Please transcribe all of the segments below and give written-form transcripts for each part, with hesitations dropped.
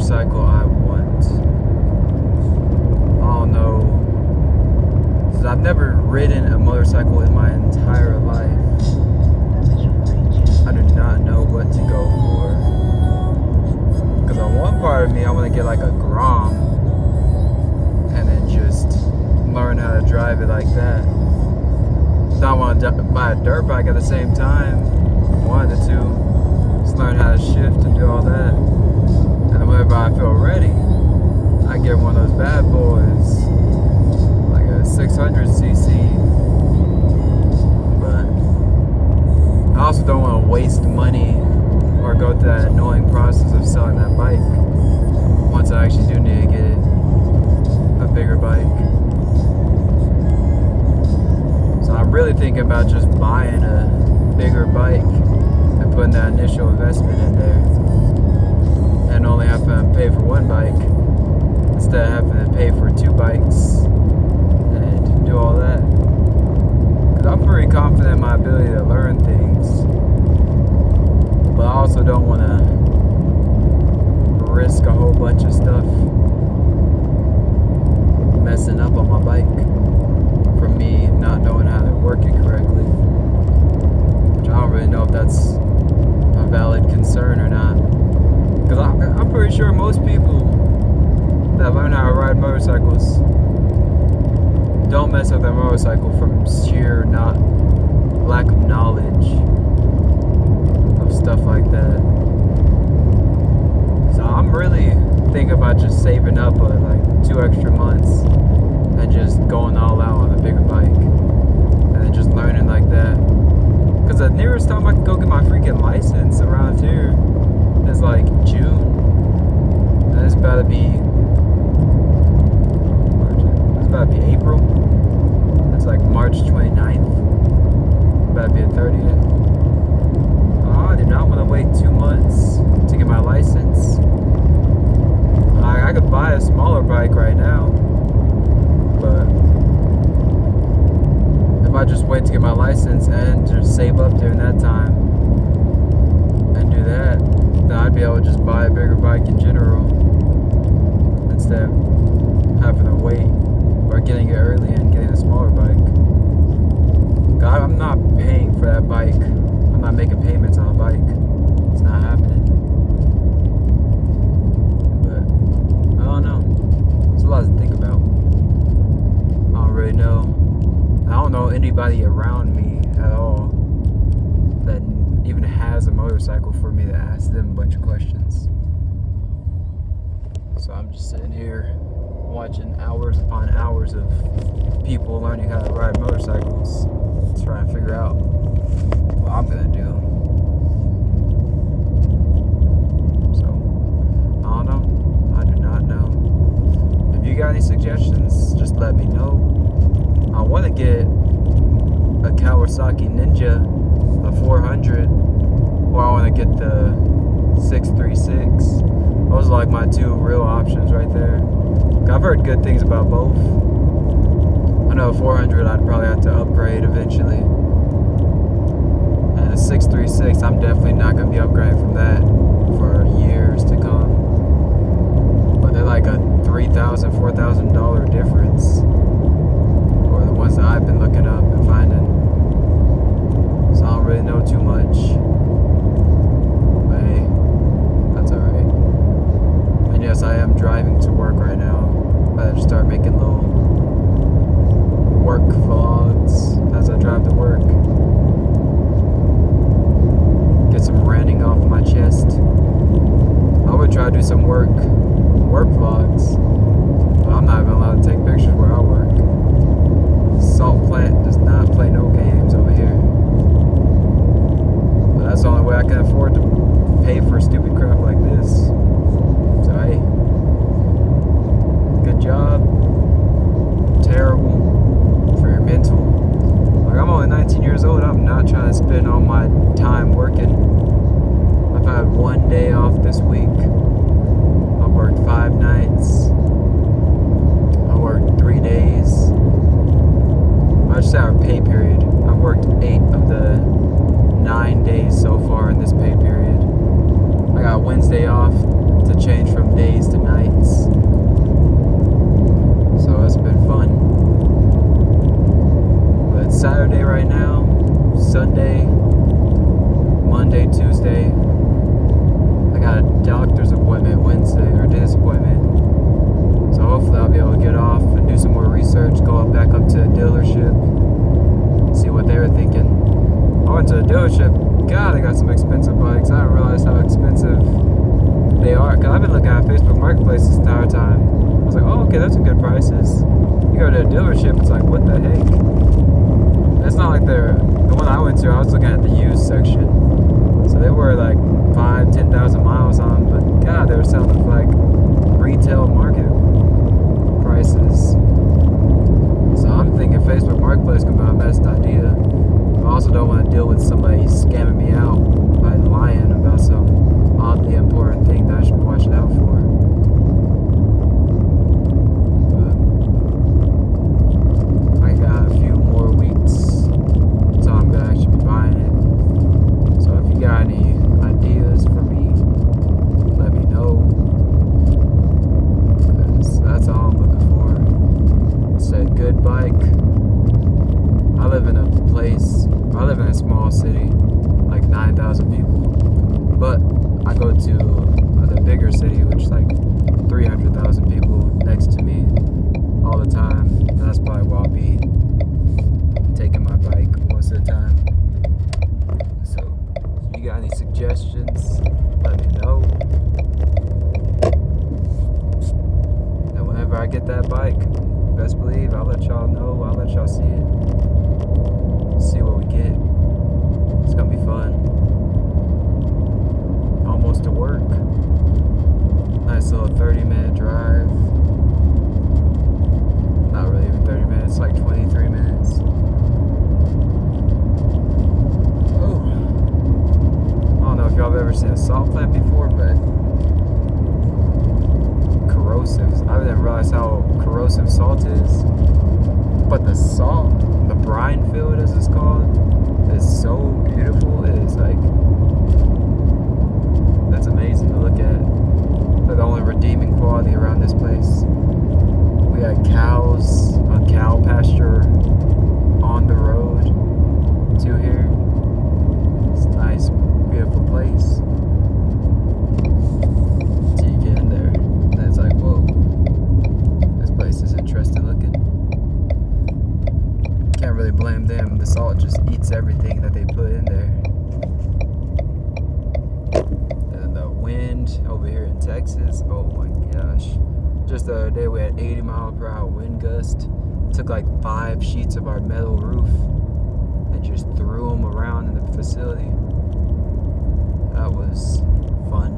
motorcycle I want. I don't know. 'Cause I've never ridden a motorcycle in my entire life. I do not know what to go for. Because on one part of me, I want to get like a Grom and then just learn how to drive it like that. So I want to buy a dirt bike at the same time. One of the two. Just learn how to shift and do all that. And then whenever I feel ready, I get one of those bad boys, like a 600cc. But I also don't want to waste money or go through that annoying process of selling that bike once I actually do need to get it, a bigger bike. So I'm really thinking about just buying a bigger bike and putting that initial investment in there and only having to pay for one bike instead of having to pay for two bikes and do all that. Because I'm pretty confident in my ability to learn things, but I also don't want to risk a whole bunch of stuff messing up on my bike from me not knowing how to work it correctly, which I don't really know if that's a valid concern or not. Because I'm pretty sure most people that learn how to ride motorcycles don't mess up their motorcycle from sheer lack of knowledge of stuff like that. So I'm really thinking about just saving up like 2 extra months and just going all out on a bigger bike and then just learning like that. Because the nearest time I can go get my freaking license around here is like June, and it's about to be April. It's like March 29th. About to be the 30th. Oh, I do not want to wait 2 months to get my license. I could buy a smaller bike right now, but if I just wait to get my license and just save up during that time and do that, then I'd be able to just buy a bigger bike in general instead of having to wait or getting it early and getting a smaller bike. God, I'm not paying for that bike. I'm not making payments on a bike. It's not happening. But I don't know. There's a lot to think about. I don't really know. I don't know anybody around me at all that even has a motorcycle for me to ask them a bunch of questions. So I'm just sitting here watching hours upon hours of people learning how to ride motorcycles, trying to figure out what I'm gonna do. So I don't know. I do not know. If you got any suggestions, just let me know. I want to get a Kawasaki Ninja, a 400, or I want to get the 636. Those are like my two real options right there. I've heard good things about both. I know a 400 I'd probably have to upgrade eventually. And a 636, I'm definitely not going to be upgrading from that for years to come. But they're like a $3,000, $4,000 difference. Or the ones that I've been looking up and finding. So I don't really know too much. But hey, that's alright. And yes, I am driving to work right now. I just start making little work vlogs as I drive to work. Get some ranting off my chest. I would try to do some work vlogs, but I'm not even allowed to take pictures where I work. Salt plant does not play no games over here. But that's the only way I can afford to pay for stupid crap like this. So hey, good job. Terrible for your mental. Like, I'm only 19 years old. I'm not trying to spend all my time working. I've had 1 day off this week. I've worked 5 nights. I worked 3 days. I just had a pay period. I've worked 8 of the 9 days so far in this pay period. I got Wednesday off to change from days to the dealership. God, they got some expensive bikes. I didn't realize how expensive they are. Cause I've been looking at Facebook Marketplace this entire time. I was like, oh, okay, that's some good prices. You go to a dealership, it's like, what the heck? It's not like the one I went to. I was looking at the used section, so they were like 5,000-10,000 miles on. But God, they were selling for like retail market prices. So I'm thinking Facebook Marketplace could be my best idea. I also don't want to deal with somebody scamming me out by lying about some oddly important thing that I should be watching out for. But I got a few more weeks until I'm gonna actually be buying it. So if you got any ideas for me, let me know. Because that's all I'm looking for. It's a good bike. I live in a small city, like 9,000 people, but I go to the bigger city, which is like 300,000 people next to me all the time. And that's probably where I'll be taking my bike most of the time. So if you got any suggestions, let me know. And whenever I get that bike, best believe I'll let y'all know. I'll let y'all see it. See what we get. It's gonna be fun. Almost to work. Nice little 30-minute drive. Not really even 30 minutes, like 23 minutes. Oh. I don't know if y'all have ever seen a salt plant before, but corrosive. I didn't realize how corrosive salt is. But the salt, the brine field as it's called, is so beautiful. It is like, that's amazing to look at. But the only redeeming quality around this place, we had cows, a cow pasture on the road to here. It's a nice, beautiful place. Until you get in there, and it's like, whoa, this place is interesting looking. Can't really blame them. The salt just eats everything that they put in there. And the wind over here in Texas, oh my gosh. Just the other day we had 80-mile-per-hour wind gust. Took like 5 sheets of our metal roof and just threw them around in the facility. That was fun.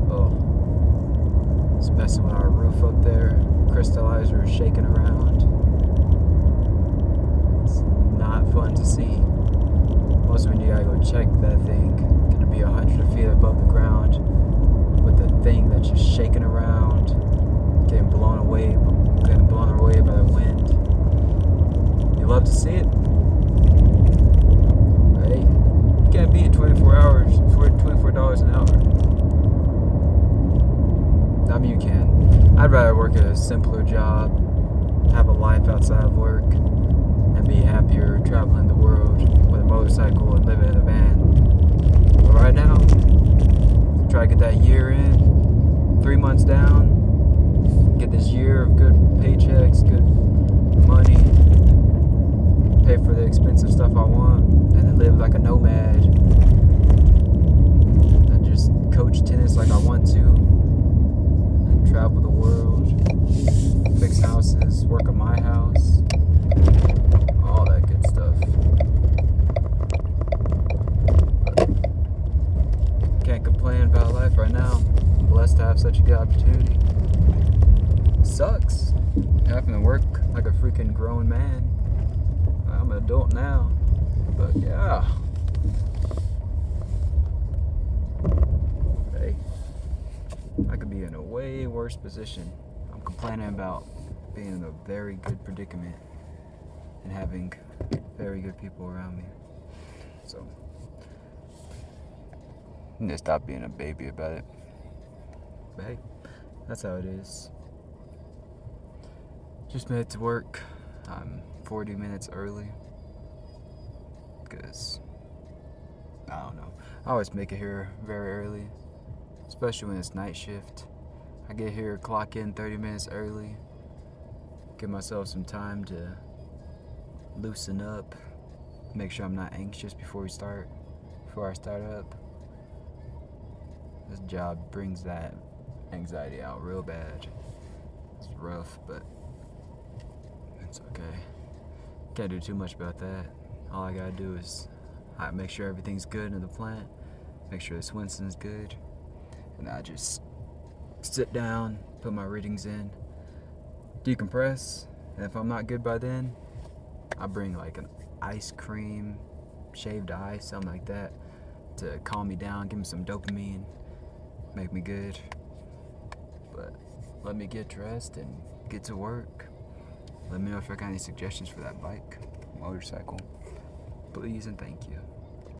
Oh, it's messing with our roof up there. Crystallizer is shaking around. Not fun to see. Most when you gotta go check that thing, gonna be 100 feet above the ground with the thing that's just shaking around, getting blown away by the wind. You love to see it. Hey, you can't beat 24 hours for $24 an hour. I mean, you can. I'd rather work a simpler job, have a life outside of work, and be happier traveling the world with a motorcycle and living in a van. But right now, try to get that year in, 3 months down, get this year of good paychecks, good money, pay for the expensive stuff I want, and then live like a nomad, and just coach tennis like I want to, and travel the world, fix houses, work on my house, all that good stuff. Can't complain about life right now. I'm blessed to have such a good opportunity. Sucks having to work like a freaking grown man. I'm an adult now, but yeah. Hey, I could be in a way worse position. I'm complaining about being in a very good predicament and having very good people around me. So, I need to stop being a baby about it. But hey, that's how it is. Just made it to work. I'm 40 minutes early. Because, I don't know. I always make it here very early. Especially when it's night shift. I get here, clock in 30 minutes early. Give myself some time to loosen up, make sure I'm not anxious before I start up. This job brings that anxiety out real bad. It's rough, but it's okay. Can't do too much about that. All I gotta do is make sure everything's good in the plant, make sure the Swinson's good, and I just sit down, put my readings in, decompress, and if I'm not good by then, I bring like an ice cream, shaved ice, something like that, to calm me down, give me some dopamine, make me good. But let me get dressed and get to work. Let me know if I got any suggestions for that bike, motorcycle. Please and thank you.